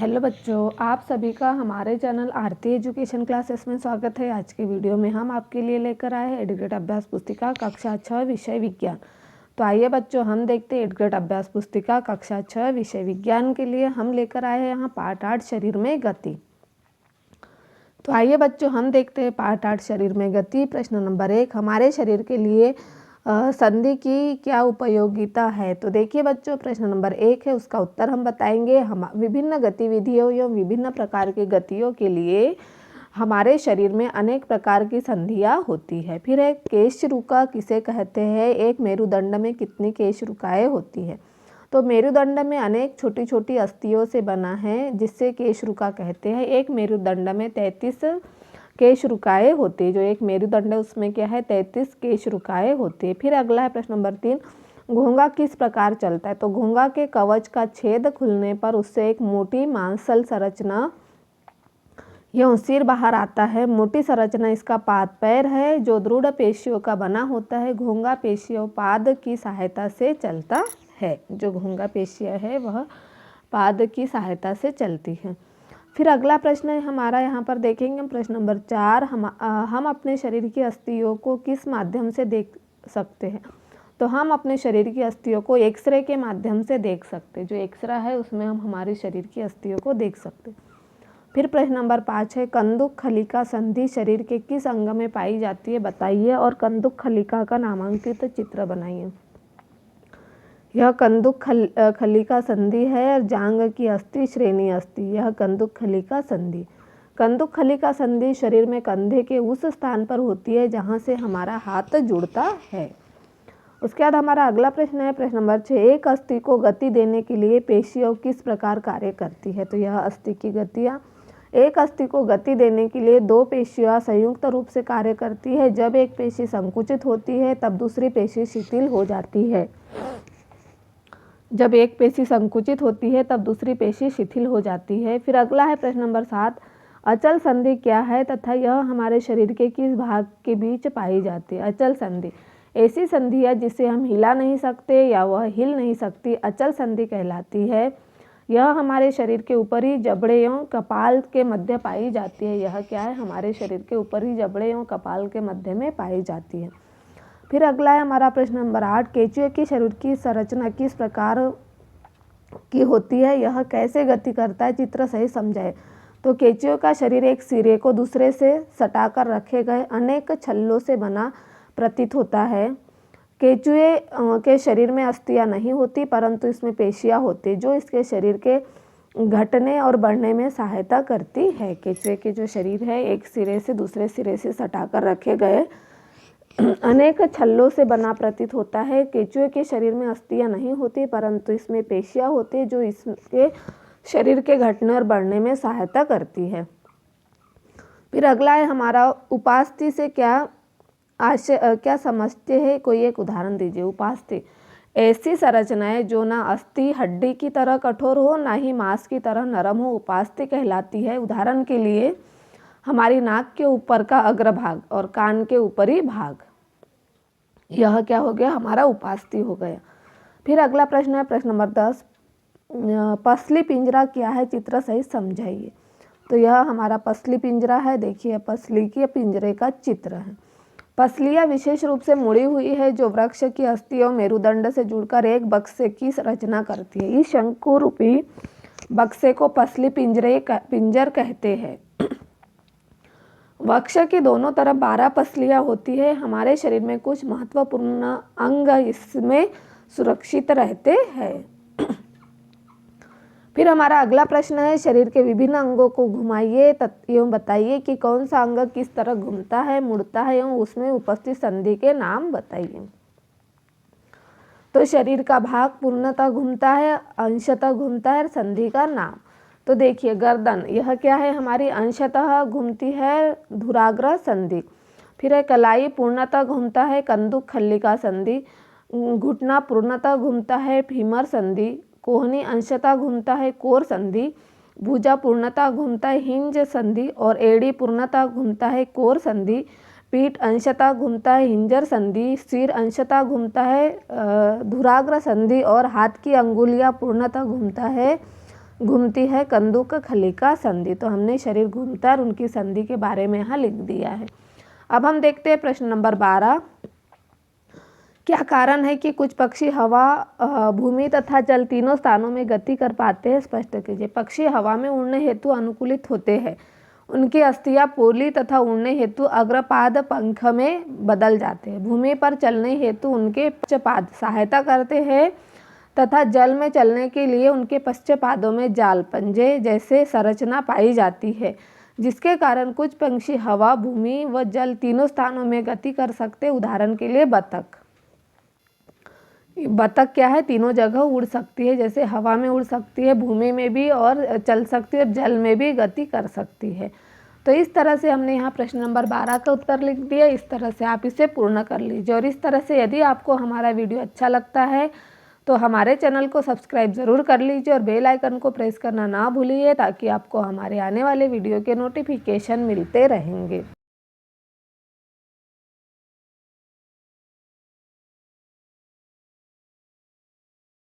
Hello बच्चों, आप सभी का हमारे चैनल आरती एजुकेशन क्लासेस में स्वागत है। आज के वीडियो में हम आपके लिए लेकर आए हैं एडुकेट अभ्यास पुस्तिका कक्षा 6 विषय विज्ञान। तो आइए बच्चों, हम देखते हैं एडुकेट अभ्यास पुस्तिका कक्षा 6 विषय विज्ञान के लिए हम लेकर आए हैं यहाँ पाठ 8 शरीर में गति। तो आइए बच्चों, हम देखते हैं पाठ 8 शरीर में गति। प्रश्न नंबर 1, हमारे शरीर के लिए संधि की क्या उपयोगिता है। तो देखिए बच्चों, प्रश्न नंबर 1 है, उसका उत्तर हम बताएंगे। हम विभिन्न गतिविधियों एवं विभिन्न प्रकार की गतियों के लिए हमारे शरीर में अनेक प्रकार की संधियाँ होती है। फिर एक केशरुका किसे कहते हैं। एक मेरुदंड में कितनी केशरुकाएँ होती है। तो मेरुदंड में अनेक छोटी छोटी अस्थियों से बना है, जिससे केशरुका कहते हैं। एक मेरुदंड में 33 केशरुकाएँ होती है। जो एक मेरुदंड है उसमें क्या है, 33 केशरुकाएँ होती है। फिर अगला है प्रश्न नंबर 3, घोंघा किस प्रकार चलता है। तो घोंघा के कवच का छेद खुलने पर उससे एक मोटी मांसल संरचना यह सिर बाहर आता है। मोटी संरचना इसका पाद पैर है, जो दृढ़ पेशियों का बना होता है। घोंघा पेशियों पाद की सहायता से चलता है। जो घोंघा पेशियाँ है वह पाद की सहायता से चलती है। फिर अगला प्रश्न है हमारा, यहाँ पर देखेंगे प्रश्न नंबर 4, हम अपने शरीर की अस्थियों को किस माध्यम से देख सकते हैं। तो हम अपने शरीर की अस्थियों को एक्सरे के माध्यम से देख सकते हैं। जो एक्सरे है उसमें हम हमारे शरीर की अस्थियों को देख सकते हैं। फिर प्रश्न नंबर 5 है, कंदुक खलिका संधि शरीर के किस अंग में पाई जाती है, बताइए और कंदुक खलिका का नामांकित चित्र बनाइए। यह कंदुक खलिका संधि है। जांग की अस्थि श्रेणी अस्थि, यह कंदुक खलिका संधि। कंदुक खलिका संधि शरीर में कंधे के उस स्थान पर होती है जहां से हमारा हाथ जुड़ता है। उसके बाद हमारा अगला प्रश्न है प्रश्न नंबर 6, एक अस्थि को गति देने के लिए पेशियां किस प्रकार कार्य करती है। तो यह अस्थि की गतियां, एक अस्थि को गति देने के लिए दो पेशियां संयुक्त रूप से कार्य करती है। जब एक पेशी संकुचित होती है तब दूसरी पेशी शिथिल हो जाती है। जब एक पेशी संकुचित होती है तब दूसरी पेशी शिथिल हो जाती है। फिर अगला है प्रश्न नंबर 7, अचल संधि क्या है तथा यह हमारे शरीर के किस भाग के बीच पाई जाती है। अचल संधि ऐसी संधि है जिसे हम हिला नहीं सकते या वह हिल नहीं सकती, अचल संधि कहलाती है। यह हमारे शरीर के ऊपरी जबड़े एवं कपाल के मध्य पाई जाती है। यह क्या है, हमारे शरीर के ऊपरी जबड़े एवं कपाल के मध्य में पाई जाती है। फिर अगला है हमारा प्रश्न नंबर 8, केंचुए की शरीर की संरचना किस प्रकार की होती है, यह कैसे गति करता है, चित्र सहित समझाए। तो केंचुए का शरीर एक सिरे को दूसरे से सटाकर रखे गए अनेक छल्लों से बना प्रतीत होता है। केंचुए के शरीर में अस्थियां नहीं होती, परंतु इसमें पेशियां होती जो इसके शरीर के घटने और बढ़ने में सहायता करती है। केंचुए के जो शरीर है एक सिरे से दूसरे सिरे से सटाकर रखे गए अनेक छल्लों से बना प्रतीत होता है। केंचुए के शरीर में अस्थियां नहीं होती, परंतु इसमें पेशियां होती जो इसके शरीर के घटने और बढ़ने में सहायता करती है। फिर अगला है हमारा, उपास्थि से क्या समझते हैं, कोई एक उदाहरण दीजिए। उपास्थि ऐसी संरचनाएं जो ना अस्थि हड्डी की तरह कठोर हो ना ही मांस की तरह नरम हो, उपास्थि कहलाती है। उदाहरण के लिए हमारी नाक के ऊपर का अग्रभाग और कान के ऊपरी भाग, यह क्या हो गया, हमारा उपास्थि हो गया। फिर अगला प्रश्न है प्रश्न नंबर 10, पसली पिंजरा क्या है, चित्र सहित समझाइए। तो यह हमारा पसली पिंजरा है। देखिए पसली के पिंजरे का चित्र है। पसलियां विशेष रूप से मुड़ी हुई है जो वृक्ष की अस्थि और मेरुदंड से जुड़कर एक बक्से की रचना करती है। इस शंकु रूपी बक्से को पसली पिंजर कहते हैं। वक्ष की दोनों तरफ 12 पसलियां होती है। हमारे शरीर में कुछ महत्वपूर्ण अंग इसमें सुरक्षित रहते हैं। फिर हमारा अगला प्रश्न है, शरीर के विभिन्न अंगों को घुमाइए एवं बताइए कि कौन सा अंग किस तरह घूमता है, मुड़ता है एवं उसमें उपस्थित संधि के नाम बताइए। तो शरीर का भाग पूर्णतः घूमता है, अंशतः घूमता है, संधि का नाम। तो देखिए गर्दन, यह क्या है, हमारी अंशतः घूमती है, धुराग्र संधि। फिर है कलाई, पूर्णतः घूमता है, कंदुक खलिका संधि। घुटना पूर्णतः घूमता है, फीमर संधि। कोहनी अंशतः घूमता है, कोर संधि। भुजा पूर्णतः घूमता है, हिंज संधि। और एड़ी पूर्णतः घूमता है, कोर संधि। पीठ अंशतः घूमता है, हिंजर संधि। सिर अंशतः घूमता है, धुराग्र संधि। और हाथ की अंगुलियां पूर्णतः घूमता है, घूमती है कंदुक खलिका संधि। तो हमने शरीर घूमता और उनकी संधि के बारे में यहाँ लिख दिया है। अब हम देखते हैं प्रश्न नंबर 12। क्या कारण है कि कुछ पक्षी हवा, भूमि तथा जल तीनों स्थानों में गति कर पाते हैं? स्पष्ट कीजिए। पक्षी हवा में उड़ने हेतु अनुकूलित होते हैं। उनकी अस्थियां पोली तथा उड़ने हेतु अग्रपाद पंख में बदल जाते हैं। भूमि पर चलने हेतु उनके पश्चपाद सहायता करते हैं तथा जल में चलने के लिए उनके पश्चपादों में जाल पंजे जैसे संरचना पाई जाती है, जिसके कारण कुछ पक्षी हवा, भूमि व जल तीनों स्थानों में गति कर सकते। उदाहरण के लिए बतख। बतख क्या है, तीनों जगह उड़ सकती है, जैसे हवा में उड़ सकती है, भूमि में भी और चल सकती है और जल में भी गति कर सकती है। तो इस तरह से हमने यहाँ प्रश्न नंबर 12 का उत्तर लिख दिया। इस तरह से आप इसे पूर्ण कर लीजिए। और इस तरह से यदि आपको हमारा वीडियो अच्छा लगता है तो हमारे चैनल को सब्सक्राइब ज़रूर कर लीजिए और बेल आइकन को प्रेस करना ना भूलिए, ताकि आपको हमारे आने वाले वीडियो के नोटिफिकेशन मिलते रहेंगे।